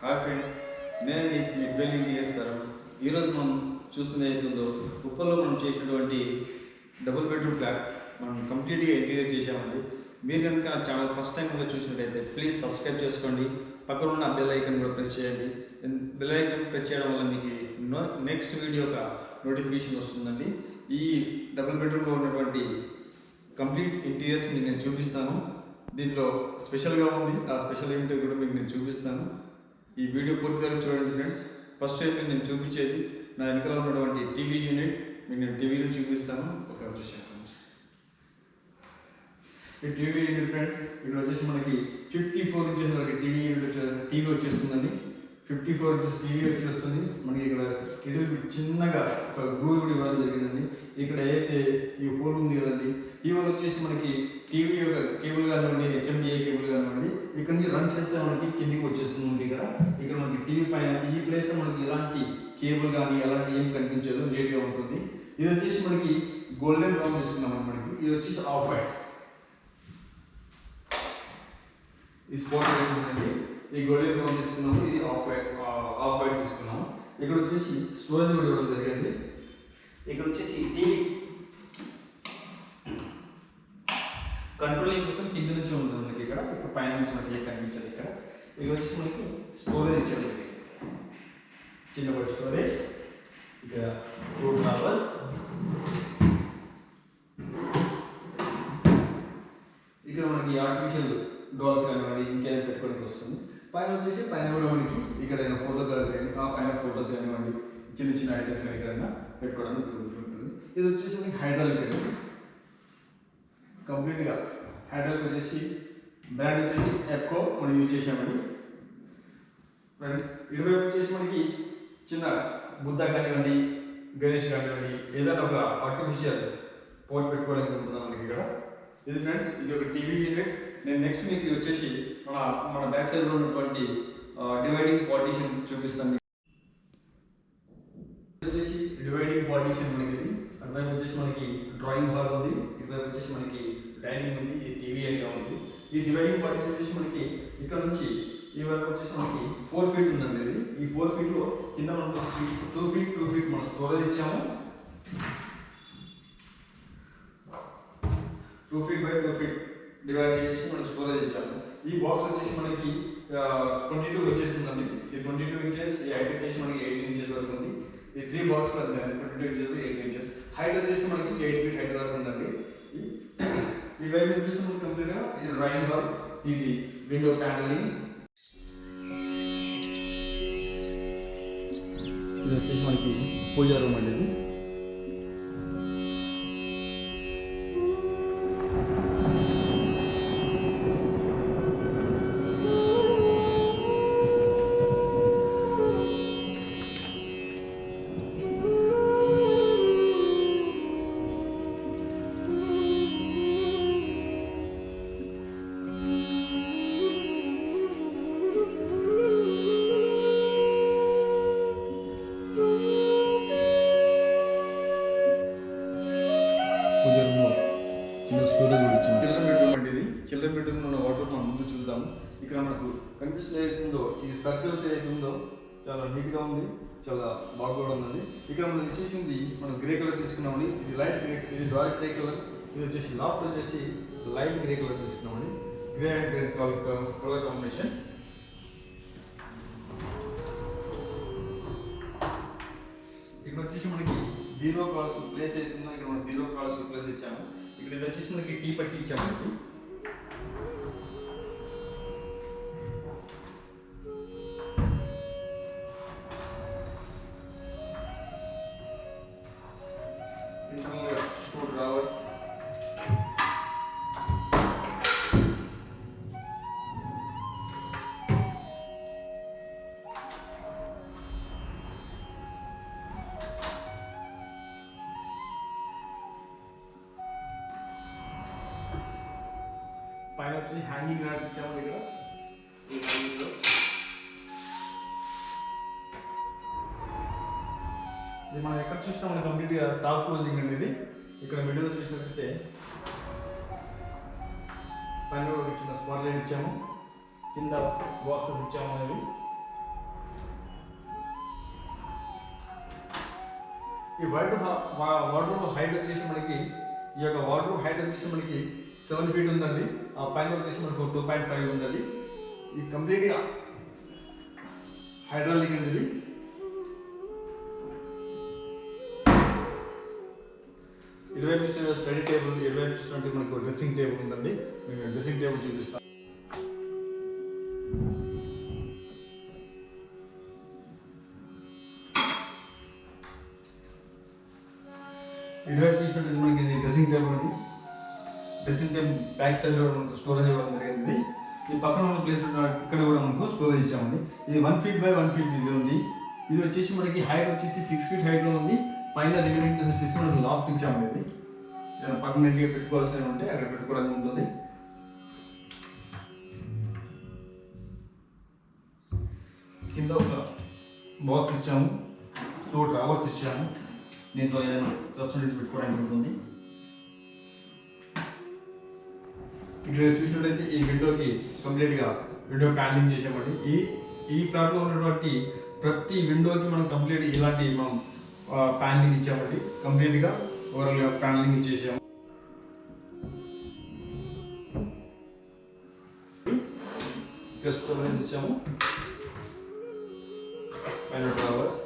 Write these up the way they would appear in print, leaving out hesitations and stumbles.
Hi friends, నేను మీ dwelling గారు. ఈరోజు మనం చూస్తున్న ఏదైతుందో ఉప్పల్లో మనం చేసినటువంటి డబుల్ బెడ్రూమ్ ఫ్లాట్ మనం కంప్లీట్గా ఇంటీరియర్ చేసామండి. మీరు కనుక ఛానల్ ఫస్ట్ టైం కనుక చూసినట్టయితే ప్లీజ్ సబ్స్క్రైబ్ చేసుకోండి. పక్కన ఉన్న బెల్ ఐకాన్ కూడా ప్రెస్ చేయండి. బెల్ ఐకాన్ ప్రెస్ చేయడం వల్ల మీకు నెక్స్ట్ వీడియో ఒక నోటిఫికేషన్ వస్తుందండి. ఈ డబుల్ బెడ్రూమ్లో ఉన్నటువంటి కంప్లీట్ ఇంటీరియర్స్ మీకు నేను చూపిస్తాను. దీంట్లో స్పెషల్గా ఉంది, ఆ స్పెషల్ ఏంటో కూడా మీకు నేను చూపిస్తాను. ఈ వీడియో పూర్తిగా చూడండి ఫ్రెండ్స్. ఫస్ట్ అయితే నేను చూపించేది నా వెనకాల ఉన్నటువంటి టీవీ యూనిట్. మీకు నేను టీవీ యూనిట్ చూపిస్తాను. ఒకసారి వచ్చేసాను ఫ్రెండ్స్. ఈ టీవీ యూనిట్ ఫ్రెండ్స్, ఇక్కడ వచ్చేసి మనకి 54 ఇంచెస్ వరకు టీవీ వచ్చేస్తుందండి. 54 ఇంచెస్ టీవీ వచ్చేస్తుంది. మనకి ఇక్కడ చిన్నగా ఒక గ్రూవ్ కూడా ఇవ్వడం జరిగిందండి. ఇక్కడ ఏదైతే ఈ హోల్ ఉంది కదండి, ఈ హోల్ వచ్చేసి మనకి టీవీ యొక్క కేబుల్ కానివ్వండి, హెచ్ఎండిఏ కేబుల్ కానివ్వండి, ఇక్కడ నుంచి రన్ చేస్తే మనకి కిందికి వచ్చేస్తుంది. ఇక్కడ మనకి టీవీ పైన ఈ ప్లేస్లో మనకి ఎలాంటి కేబుల్ కానీ ఎలాంటి ఏం కనిపించదు, నీట్గా ఉంటుంది. ఇది వచ్చేసి మనకి గోల్డెన్ బ్రౌన్ తీసుకున్నాం. మనకి ఇది వచ్చేసి ఆఫ్ వైట్, ఈ స్పాట్ వేసిందండి. ఈ గోల్డెన్ బ్రౌన్ తీసుకున్నాము, ఇది ఆఫ్ వైట్ తీసుకున్నాము. ఇక్కడ వచ్చేసి స్టోరేజ్ కూడా ఇవ్వడం జరిగింది. ఇక్కడ వచ్చేసి టీవీ కంట్రోలింగ్ మొత్తం కింద నుంచి ఉంటుంది మనకి. ఇక్కడ పైన నుంచి మనకి కనిపించదు. ఇక్కడ వచ్చేసి మనకి స్టోరేజ్ ఇచ్చాడు, చిన్నపాటి స్టోరేజ్. ఇక్కడ 2 డ్రావర్స్, ఇక్కడ మనకి ఆర్టిఫిషియల్ డాల్స్ కానివ్వండి ఇంకేదైనా పెట్టుకోవడానికి వస్తుంది. పైన వచ్చేసి పైన కూడా మనకి ఇక్కడ ఫోటో కానీ ఆ పైన ఫోటోస్ కానివ్వండి చిన్న చిన్న ఐటమ్స్ ఎక్కడైనా పెట్టుకోవడానికి ఉంటుంది. ఇది వచ్చేసి మనకి హైడ్రాలిక్, కంప్లీట్గా హైడ్రాలిక్ వచ్చేసి బ్రాండ్ వచ్చేసి ఎక్కో మనం యూజ్ చేసామండి ఫ్రెండ్స్. ఇటువైపు వచ్చేసి మనకి చిన్న బుద్ధ కానివ్వండి, గణేష్ కానివ్వండి, ఏదైనా ఒక ఆర్టిఫిషియల్ పోట్ పెట్టుకోవడానికి ఉంటుంది మనకి ఇక్కడ. ఇది ఫ్రెండ్స్, ఇది ఒక టీవీ యూనిట్. నేను నెక్స్ట్ మీకు వచ్చేసి మన బ్యాక్ సైడ్లో ఉన్నటువంటి డివైడింగ్ పార్టీషన్ చూపిస్తాను. వచ్చేసి డివైడింగ్ పార్టీషన్ మనకి ఇది. అటువైపు వచ్చేసి మనకి డ్రాయింగ్ హాల్ ఉంది, ఇటువైపు వచ్చేసి మనకి డైనింగ్ ఉంది, ఈ టీవీ ఏరియా ఉంది. ఈ డివైడింగ్ పార్టీషన్ వచ్చేసి మనకి ఇక్కడ నుంచి ఈ వరకు వచ్చేసి మనకి 4 ఫీట్ ఉందండి. ఇది ఈ 4 ఫీట్లో కింద మనకు 2 ఫీట్ మనం స్టోరేజ్ ఇచ్చాము. 2 ఫీట్ బై 2 ఫీట్ డివైడ్ చేసి మనం స్టోరేజ్ ఇచ్చాము. ఈ బాక్స్ వచ్చేసి మనకి 22 వచ్చేస్తుందండి. ఇది 22 ఇంచెస్. ఈ హైట్ వచ్చేసి మనకి 18 ఇంచెస్ వరకు ఉంది. ఈ 3 బాక్స్ 22 ఇంచెస్ 18 ఇంచెస్. హైట్ వచ్చేసి మనకి 8 ఫీట్ హైట్ వరకు ఉందండి. ఈ వైపు వచ్చేసి మనకి కంప్లీట్గా ఇది డ్రాయింగ్ హాల్, ఇది విండో ప్యానలింగ్. ఇది వచ్చేసి మనకి పూజా రూమ్ అండి. ఇది చిల్డ్రన్ బెడ్రూమ్ ఉన్న వాటర్ మనం ముందు చూద్దాము. ఇక్కడ మనకు కనిపిస్తే ఏదైతుందో ఈ సర్కిల్స్ ఏదైతుందో చాలా నీట్గా ఉంది, చాలా బాగా ఉందండి. ఇక్కడ మనం చేసింది మనం గ్రే కలర్ తీసుకున్నామండి. ఇది లైట్ గ్రే, ఇది డార్క్ గ్రే కలర్. ఇది వచ్చేసి లాఫ్ట్ వచ్చేసి లైట్ గ్రే కలర్ తీసుకున్నామండి. Grey and grey colour combination. ఇక్కడ వచ్చేసి మనకి బీరో కాల్స్ ప్లేస్ అవుతుందో ఇక్కడ మనం బీరో కాల్స్ ప్లేస్ ఇచ్చాము. ఇక్కడ ఇది వచ్చేసి మనకి టీ పట్టి ఇచ్చామండి. ఇంటర్నల్గా 2 డ్రావర్స్. పైన వచ్చి హ్యాంగింగ్ ర్యాక్స్ ఇచ్చాము. ఇక్కడ ఇది మనం ఎక్కడ చూసినా మనం కంప్లీట్గా సాఫ్ట్ క్లోజింగ్ అండి. ఇది ఇక్కడ మిడిల్ చూసినట్లయితే పైన చిన్న స్పాట్ లైట్ ఇచ్చాము, కింద బాక్సెస్ ఇచ్చాము. అనేది ఈ వాటర్ హైట్ వచ్చేసి మనకి ఈ యొక్క వాటర్ హైట్ వచ్చేసి మనకి 7 feet ఉందండి. ఆ పైన వచ్చేసి మనకు 2.5 ఉంది. ఇది కంప్లీట్గా హైడ్రాలిక్ అండి. ఇది ఇటువైపు చూసిన స్టడీ టేబుల్, ఇటువైపు చూసినట్టు మనకు డ్రెస్సింగ్ టేబుల్ ఉందండి. మేము డ్రెస్సింగ్ టేబుల్ చూపిస్తాం. ఇటువైపు చూసినట్టు మనకి డ్రెస్సింగ్ టేబుల్ ఉంది. డ్రెస్సింగ్ టేబుల్ బ్యాక్ సైడ్ కూడా మనకు స్టోరేజ్ ఇవ్వడం జరిగింది. ఈ పక్కన ఉన్న ప్లేస్ ఇక్కడ కూడా మనకు స్టోరేజ్ ఇచ్చామండి. ఇది 1 feet by 1 feet ఇది ఉంది. ఇది వచ్చేసి మనకి హైట్ వచ్చేసి 6 feet హైట్లో ఉంది. పైన రిమైనింగ్ ప్లేస్ వచ్చేసి మనకి లాఫ్ట్ ఇచ్చామండి. ఇది ఏదైనా పర్మనెంట్గా పెట్టుకోవాల్సినవి ఉంటే అక్కడ పెట్టుకోవడానికి ఉంటుంది. కింద ఒక బాక్స్ ఇచ్చాము, 2 డ్రావర్స్ ఇచ్చాము. దీంట్లో ఏదైనా కస్టమైజ్ పెట్టుకోవడానికి ఉంటుంది. ఇక్కడ చూసినట్లయితే ఈ విండోకి కంప్లీట్గా విండో ప్యానలింగ్ చేసామండి. ఈ ఫ్లాట్లో ఉన్నటువంటి ప్రతి విండోకి మనం కంప్లీట్ ఇలాంటి మనం ప్యానలింగ్ ఇచ్చామండి. కంప్లీట్గా ఓవరాల్గా ప్యానలింగ్ ఇచ్చేసాము. స్టోరేజ్ ఇచ్చాము, పైన డ్రావర్స్,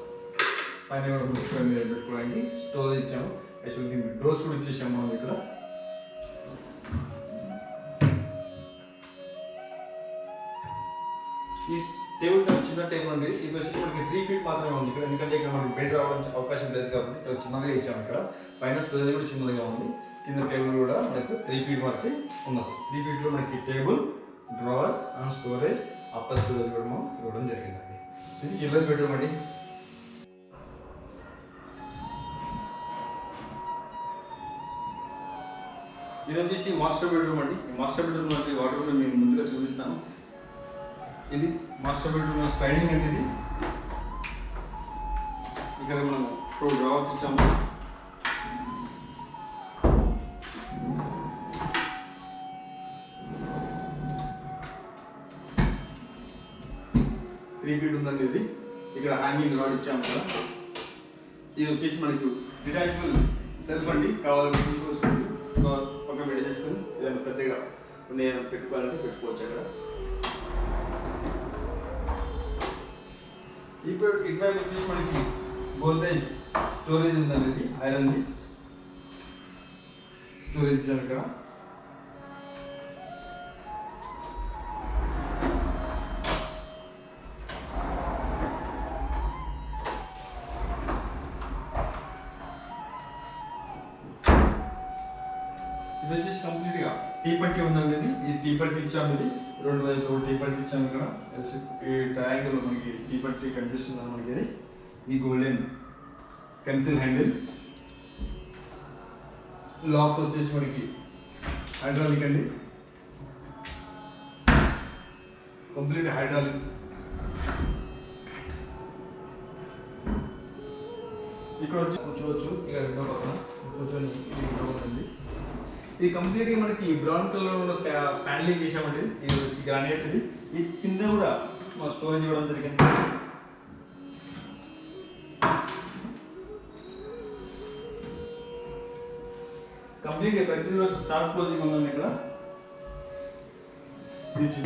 పైన కూడా బుక్స్ పెట్టుకోవడానికి స్టోరేజ్ ఇచ్చాము. యాక్చువల్లీ దీనికి డోర్స్ కూడా ఇచ్చేసాము మనం ఇక్కడ. ఈ టేబుల్ చిన్న టేబుల్ అండి. ఇది వచ్చేసి మనకి 3 feet మాత్రమే ఉంది ఇక్కడ, ఎందుకంటే ఇక్కడ మనకి బెడ్ రావడానికి అవకాశం లేదు కాబట్టి చాలా చిన్నగా ఇచ్చాము. ఇక్కడ పైన స్టోరేజ్ కూడా చిన్నదిగా ఉంది. కింద టేబుల్ కూడా మనకు 3 feet వరకు ఉన్నది. 3 feetలో మనకి table, drawers and storage, upper storage కూడా మనం ఇవ్వడం జరిగిందండి. ఇది చిల్డ్రన్ బెడ్రూమ్ అండి. ఇది వచ్చేసి మాస్టర్ బెడ్రూమ్ అండి. ఈ మాస్టర్ బెడ్రూమ్ అంటే వాటర్ కూడా మేము ముందుగా చూపిస్తాను. ఇది మాస్టర్ బెడ్రూమ్ స్లైడింగ్ అండి. ఇది ఇక్కడ మనం 2 డ్రావర్స్ ఇచ్చాము. త్రీ ఫీట్ ఉందండి. ఇది ఇక్కడ హ్యాంగింగ్ రాడ్ ఇచ్చాము కదా. ఇది వచ్చేసి మనకు డిటాచబుల్ సెల్ఫ్ అండి. కావాలంటే తీసుకోవచ్చు, పక్కన పెట్టేసుకొని ఏదైనా పెద్దగా ఏదైనా పెట్టుకోవాలంటే పెట్టుకోవచ్చు. అక్కడ ఇప్పుడు ఇటువైపు వచ్చేసి మనకి గోద్రేజ్ స్టోరేజ్ ఉందండి. ఇది ఐరన్ స్టోరేజ్ ఇచ్చాను ఇక్కడ. ఇది వచ్చేసి కంప్లీట్గా టీ పట్టి ఉందండి. ఇది ఈ టీ పట్టి ఇచ్చాము. ఇది 2 వైపులు టీ పట్టి ఇచ్చాము. ఇక్కడ ఈ ట్రయాంగిల్ మనకి టీ పట్టి కనిపిస్తుంది మనకి. ఇది ఈ గోల్డెన్ పెన్సిల్ హ్యాండిల్. లాఫ్ట్ వచ్చేసి మనకి హైడ్రాలిక్ అండి, కంప్లీట్ హైడ్రాలిక్. ఇక్కడ వచ్చి కూర్చోవచ్చు. ఇక్కడ విండో పక్కన కూర్చొని ఉంటుంది. ఇది కంప్లీట్గా మనకి బ్రౌన్ కలర్ ప్యానలింగ్ చేసామండి. ఇది వచ్చి గ్రానైట్. ఇది ఈ కింద కూడా మా స్టోరేజ్ ఇవ్వడం జరిగింది. కంప్లీట్గా ప్రతి సాఫ్ట్ క్లోజింగ్ ఉందండి ఇక్కడ.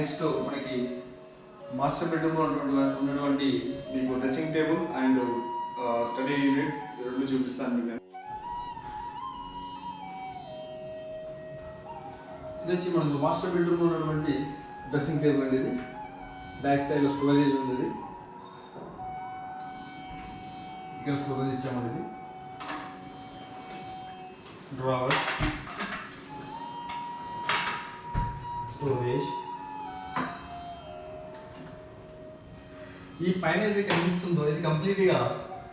నెక్స్ట్ మనకి మాస్టర్ బెడ్రూమ్లో ఉన్నటువంటి మీకు dressing table and study unit రెండు చూపిస్తాను మీకు. ఇది వచ్చి మనకు మాస్టర్ బెడ్రూమ్లో ఉన్నటువంటి డ్రెస్సింగ్ టేబుల్ అండి. ఇది బ్యాక్ సైడ్లో స్టోరేజ్ ఉంది. ఇది ఇక్కడ స్టోరేజ్ ఇచ్చామండి. ఇది డ్రావర్స్, స్టోరేజ్. ఈ పైన ఏదైతే కనిపిస్తుందో ఇది కంప్లీట్గా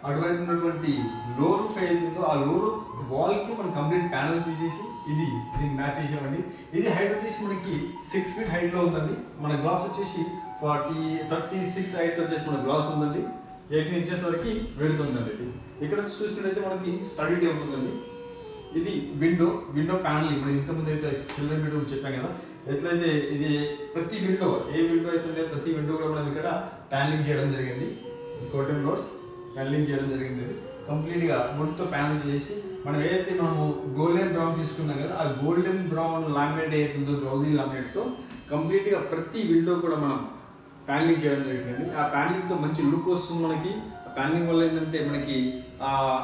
అటువైపు ఉన్నటువంటి లో రూఫ్ ఏదైతుందో ఆ లో రూఫ్ వాల్కి మనం కంప్లీట్ ప్యానల్ తీసేసి దీన్ని మ్యాచ్ చేసామండి. ఇది హైట్ వచ్చేసి మనకి 6 feet హైట్లో ఉందండి. మన గ్లాస్ వచ్చేసి 36 హైట్ వచ్చేసి మన గ్లాస్ ఉందండి. 18 inches వరకు వెళుతుందండి. ఇది ఇక్కడ చూసినట్టయితే మనకి స్టడీ టేబుల్ ఉందండి. ఇది విండో ప్యానల్. ఇప్పుడు ఇంతకుముందు అయితే చిల్డ్రన్ బెడ్రూమ్ చెప్పాం కదా, ఎట్లయితే ఇది ప్రతి విండో ఏ విండో అయితే ప్రతి విండో కూడా మనం ఇక్కడ ప్యానలింగ్ చేయడం జరిగింది. కోటన్ డోర్స్ ప్యానలింగ్ చేయడం జరిగింది. కంప్లీట్గా వుడ్తో ప్యానల్ చేసి మనం ఏదైతే మనము గోల్డెన్ బ్రౌన్ తీసుకున్నాం కదా ఆ గోల్డెన్ బ్రౌన్ లామినేట్ ఏదైతుందో గ్లౌజీ లామినేట్తో కంప్లీట్గా ప్రతి విండో కూడా మనం ప్యానలింగ్ చేయడం జరిగింది. ఆ ప్యానలింగ్తో మంచి లుక్ వస్తుంది మనకి. ఆ ప్యానలింగ్ వల్ల ఏంటంటే మనకి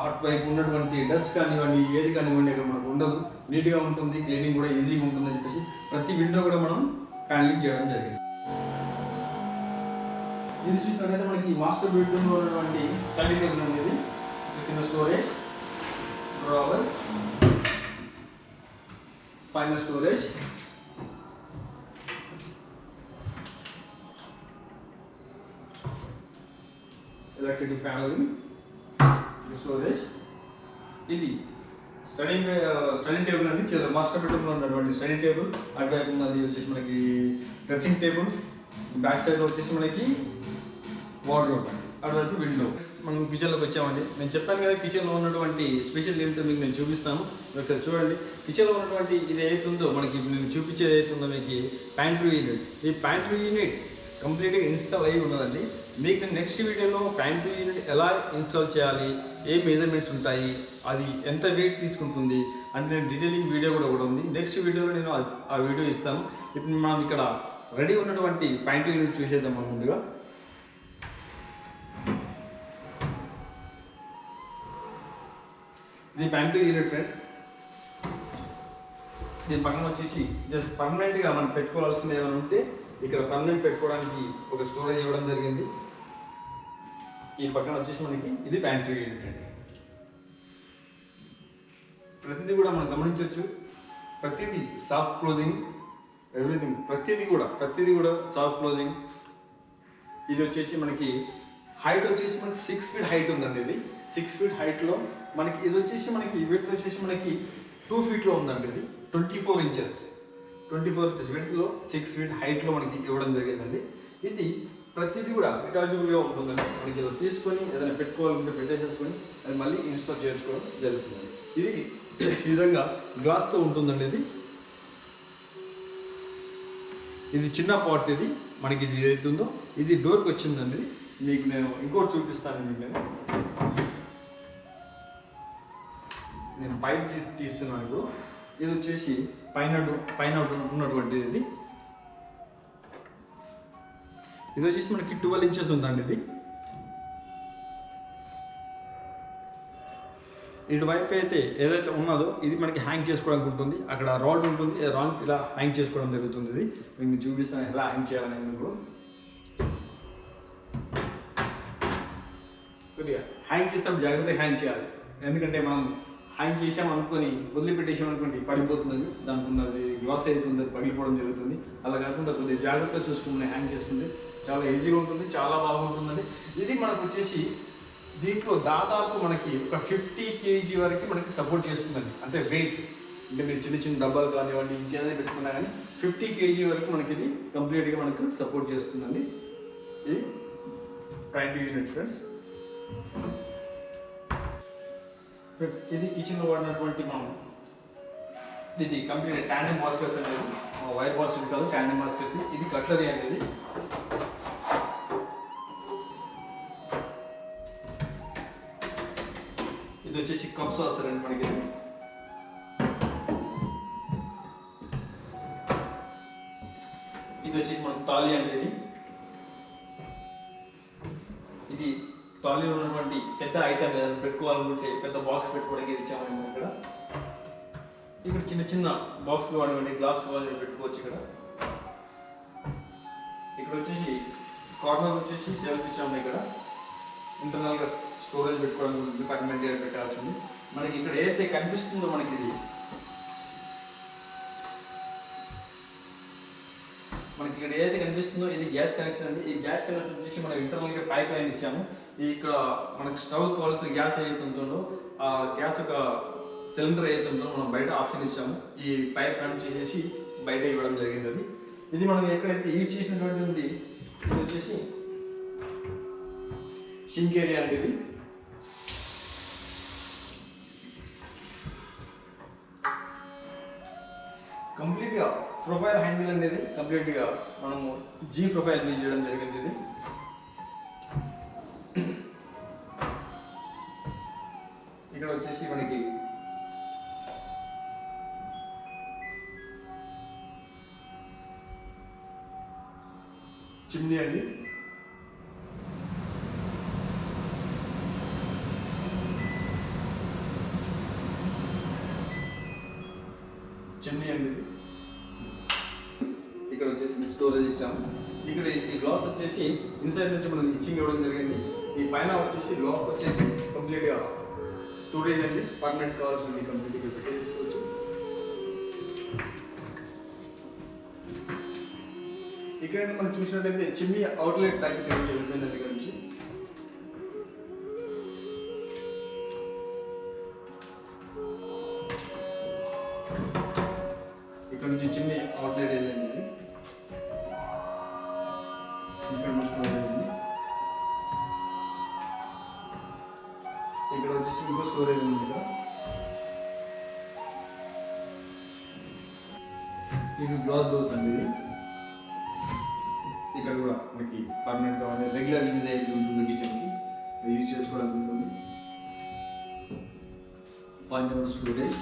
అటువైపు ఉన్నటువంటి డస్ట్ కానివ్వండి ఏది కానివ్వండి అక్కడ మనకు ఉండదు, నీట్గా ఉంటుంది, క్లీనింగ్ కూడా ఈజీగా ఉంటుందని చెప్పేసి ప్రతి విండో కూడా మనం ప్యానలింగ్ చేయడం జరిగింది. ఇది చూసినట్లయితే మనకి మాస్టర్ బెడ్రూమ్లో ఉన్నటువంటి స్టడీ టేబుల్ అనేది కింద స్టోరేజ్, డ్రావర్స్, పైన స్టోరేజ్, ఎలక్ట్రిక్ ప్యానల్, స్టోరేజ్. ఇది స్టడీ టేబుల్ అండి. మాస్టర్ బెడ్రూమ్లో ఉన్నటువంటి స్టడీ టేబుల్. అటువైపు ఉన్నది వచ్చేసి మనకి డ్రెస్సింగ్ టేబుల్, బ్యాక్ సైడ్లో వచ్చేసి మనకి వార్డ్రోబ్, అటువైపు విండో. మనం కిచెన్లోకి వచ్చామండి. నేను చెప్పాను కదా కిచెన్లో ఉన్నటువంటి స్పెషల్ ఏంటో మీకు నేను చూపిస్తాను. ఇక్కడ చూడండి, కిచెన్లో ఉన్నటువంటి ఇది ఏదైతుందో మనకి నేను చూపించేది ఏదైతుందో మీకు ప్యాంట్రీ యూనిట్. ఈ ప్యాంట్రీ యూనిట్ కంప్లీట్గా ఇన్స్టాల్ అయ్యి ఉన్నదండి. మీకు నేను నెక్స్ట్ వీడియోలో ప్యాంట్రీ యూనిట్ ఎలా ఇన్స్టాల్ చేయాలి, ఏ మెజర్మెంట్స్ ఉంటాయి, అది ఎంత వెయిట్ తీసుకుంటుంది అంటే నేను డీటెయిలింగ్ వీడియో కూడా ఉంది. నెక్స్ట్ వీడియోలో నేను ఆ వీడియో ఇస్తాను. ఇప్పుడు మనం ఇక్కడ రెడీ ఉన్నటువంటి ప్యాంట్రీ యూనిట్ చూసేద్దాం. ముందుగా ఇది ప్యాంట్రీ యూనిట్ ఫ్రెండ్స్. దీని పక్కన వచ్చేసి జస్ట్ పర్మనెంట్గా మనం పెట్టుకోవాల్సింది ఏమైనా ఉంటే ఇక్కడ పర్మనెంట్ పెట్టుకోవడానికి ఒక స్టోరేజ్ ఇవ్వడం జరిగింది. ఈ పక్కన వచ్చేసి మనకి ఇది ప్యాంట్రీ యూనిట్ అండి. ప్రతిదీ కూడా మనం గమనించవచ్చు, ప్రతిదీ సాఫ్ట్ క్లోజింగ్, ఎవ్రీథింగ్ ప్రతిదీ కూడా సాఫ్ట్ క్లోజింగ్. ఇది వచ్చేసి మనకి హైట్ వచ్చేసి మనకి 6 feet హైట్ ఉందండి. ఇది 6 feet హైట్లో మనకి ఇది వచ్చేసి మనకి విడ్త్ వచ్చేసి మనకి 2 feet ఉందండి. ఇది 24 inches విడ్త్లో 6 feet హైట్లో మనకి ఇవ్వడం జరిగిందండి. ఇది ప్రతిదీ కూడా అటాచబుల్గా ఉంటుందండి. మనకి ఏదో తీసుకొని ఏదైనా పెట్టుకోవాలంటే పెట్టేసేసుకొని అది మళ్ళీ ఇన్స్టాల్ చేసుకోవడం జరుగుతుందండి. ఇది ఈ విధంగా గ్లాస్తో ఉంటుందండి. ఇది చిన్న పార్ట్. ఇది మనకి ఇది ఏదైతుందో ఇది డోర్కి వచ్చిందండి. మీకు నేను ఇంకోటి చూపిస్తాను. మీకు నేను పైన తీస్తున్నాను ఇప్పుడు. ఇది వచ్చేసి పైన ఉన్నటువంటిది. ఇది వచ్చేసి మనకి 12 inches ఉందండి. ఇది ఇటువైపు అయితే ఏదైతే ఉన్నదో ఇది మనకి హ్యాంగ్ చేసుకోవడానికి ఉంటుంది. అక్కడ రాడ్ ఉంటుంది, రాడ్ ఇలా హ్యాంగ్ చేసుకోవడం జరుగుతుంది. ఇది మీకు చూపిస్తాను ఎలా హ్యాంగ్ చేయాలని. మీకు కొద్దిగా హ్యాంగ్ చేస్తాం, జాగ్రత్తగా హ్యాంగ్ చేయాలి. ఎందుకంటే మనం హ్యాంగ్ చేసామనుకొని వదిలిపెట్టేసామనుకోండి పడిపోతుంది. దానికి ఉన్నది గ్లాస్ అవుతుంది, అది పగిలిపోవడం జరుగుతుంది. అలా కాకుండా కొద్దిగా జాగ్రత్తగా చూసుకుని హ్యాంగ్ చేసుకుంటే చాలా ఈజీగా ఉంటుంది, చాలా బాగుంటుందండి. ఇది మనకు వచ్చేసి దీంట్లో దాదాపు మనకి ఒక 50 kg వరకు మనకి సపోర్ట్ చేస్తుందండి. అంటే వెయిట్ అంటే మీరు చిన్న చిన్న డబ్బాలు కానివ్వండి ఇంకేదైనా పెట్టుకున్నా కానీ 50 kg వరకు మనకి ఇది కంప్లీట్గా మనకు సపోర్ట్ చేస్తుందండి. ఇది ప్యాంట్రీ యూనిట్ ఫ్రెండ్స్. ఇది కిచెన్లో వాడినటువంటి మనం ఇది కంప్లీట్ ట్యాండెమ్ బాస్కెట్స్ అనేది వైర్ బాస్కెట్ కాదు, ట్యాండెమ్ బాస్కెట్. ఇది కట్లరీ అనేది. ఇది వచ్చేసి కప్ సాసర్ అండి మనకి. ఇది వచ్చేసి మనకు తాళి అనేది. ఇది తాళిలో ఉన్నటువంటి పెద్ద ఐటమ్ ఏదైనా పెట్టుకోవాలనుకుంటే పెద్ద బాక్స్ పెట్టుకోవడానికి ఇది ఇచ్చాము. ఇక్కడ చిన్న చిన్న బాక్స్లు వాడకండి, గ్లాస్ కావాలి పెట్టుకోవచ్చు. ఇక్కడ వచ్చేసి కార్నర్ వచ్చేసి సెల్ఫ్ ఇచ్చాము. ఇక్కడ ఇంటర్నల్గా స్టోరేజ్ పెట్టుకోవడానికి పర్మనెంట్ పెట్టాల్సింది. మనకి ఇక్కడ ఏదైతే కనిపిస్తుందో మనకి ఇది ఇక్కడ ఏదైతే కనిపిస్తుందో ఇది గ్యాస్ కనెక్షన్ అండి. ఈ గ్యాస్ కనెక్షన్ వచ్చేసి మనం ఇంటర్నల్గా పైప్ లైన్ ఇచ్చాము. ఇక్కడ మనకి స్టవ్ కావాల్సిన గ్యాస్ ఏదైతే ఉంటుందో ఆ గ్యాస్ ఒక సిలిండర్ ఏదైతే ఉంటుందో మనం బయట ఆప్షన్ ఇచ్చాము. ఈ పైప్ కనెక్ట్ చేసేసి బయట ఇవ్వడం జరిగింది. ఇది మనం ఎక్కడైతే యూజ్ చేసినటువంటి ఉంది ఇది వచ్చేసి షింక్ ఏరియా అంటే ఇది కంప్లీట్గా ప్రొఫైల్ హ్యాండిల్ అనేది కంప్లీట్గా మనము జీ ప్రొఫైల్ యూజ్ చేయడం జరిగింది. ఇక్కడ వచ్చేసి మనకి చిమ్నీ అండి. చిమ్నీ అండి ఇది. ఇక్కడ వచ్చేసి స్టోరేజ్ ఇచ్చాము. ఇక్కడ ఈ గ్లాస్ వచ్చేసి ఇన్సైడ్ నుంచి మనం ఇచ్చింగ్ ఇవ్వడం జరిగింది. ఈ పైన వచ్చేసి లాక్ వచ్చేసి కంప్లీట్గా స్టోరేజ్ అండి. పర్మనెంట్ కావాల్సింది కంప్లీట్గా పెట్టేసుకోవచ్చు. ఇక్కడ మనం చూసినట్టయితే చిమ్నీ అవుట్లెట్ టైప్ వెళ్ళిపోయిందండి. ఇక్కడ నుంచి చిమ్నీ అవుట్లెట్ వెళ్ళింది. ఇక్కడ ఇక్కడ వచ్చేసి ఇంకో స్టోరేజ్ ఉంది. ఇది గ్లాస్ డోర్స్ అండి. ఇది ఇక్కడ కూడా మనకి పర్మనెంట్ కావాలి, రెగ్యులర్ యూజ్ అయ్యేది ఉంటుంది. కిచెన్కి యూజ్ చేసుకోవడానికి ఉంటుంది. పైన స్టోరేజ్,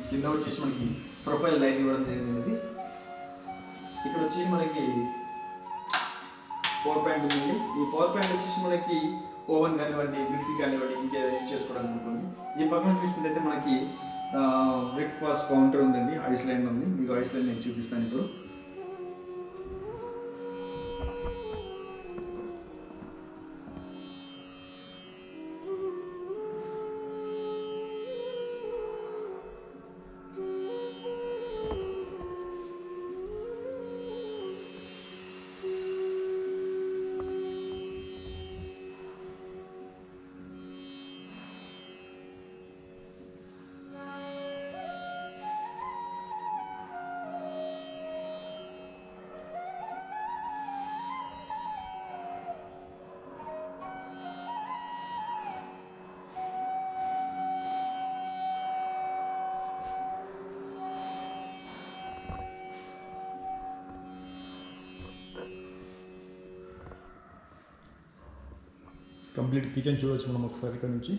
కింద వచ్చేసి మనకి ప్రొఫైల్ లైట్ ఇవ్వడం జరిగింది. ఇక్కడ వచ్చేసి మనకి పవర్ పాయింట్ ఉంది. ఈ పవర్ పాయింట్ వచ్చేసి మనకి ఓవెన్ కానివ్వండి, మిక్సీ కానివ్వండి, ఇంకా యూజ్ చేసుకోవడానికి ఉంటుంది. ఈ పక్కన చూసినట్లయితే మనకి బ్రేక్ఫాస్ట్ కౌంటర్ ఉందండి. ఐస్ లైన్ ఉంది. మీకు ఐస్ లైన్ నేను చూపిస్తాను ఇప్పుడు. కంప్లీట్ కిచెన్ చూడవచ్చు మనం ఒకసారి. ఇక్కడ నుంచి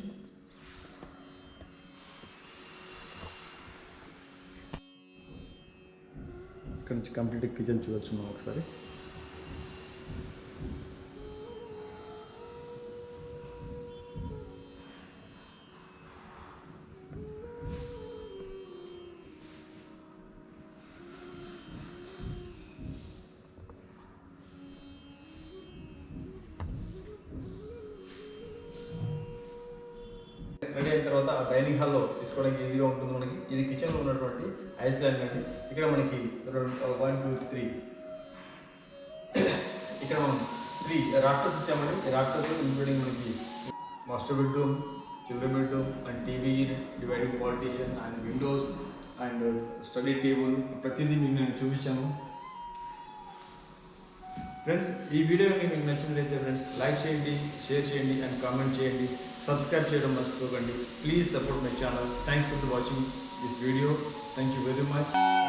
కంప్లీట్ కిచెన్ చూడవచ్చు మనం ఒకసారి. రెడీ అయిన తర్వాత డైనింగ్ హాల్లో తీసుకోవడానికి ఈజీగా ఉంటుంది మనకి. ఇది కిచెన్లో ఉన్నటువంటి ఐస్ ల్యాండ్ అండి. ఇక్కడ మనకి 1, 2, 3 ఇక్కడ మనం 3 రాఫ్టర్స్ ఇచ్చామండి. ఈ రాఫ్టర్స్ ఇంక్లూడింగ్ మనకి master bedroom, children bedroom and TV, dividing partition and Windows and study table, ప్రతిదీ మీకు నేను చూపించాను. ఫ్రెండ్స్, ఈ వీడియో మీకు నచ్చినట్లయితే ఫ్రెండ్స్ లైక్ చేయండి, షేర్ చేయండి అండ్ కామెంట్ చేయండి. సబ్స్క్రైబ్ చేయడం మర్చిపోకండి. Please support my channel. Thanks for watching this video. Thank you very much.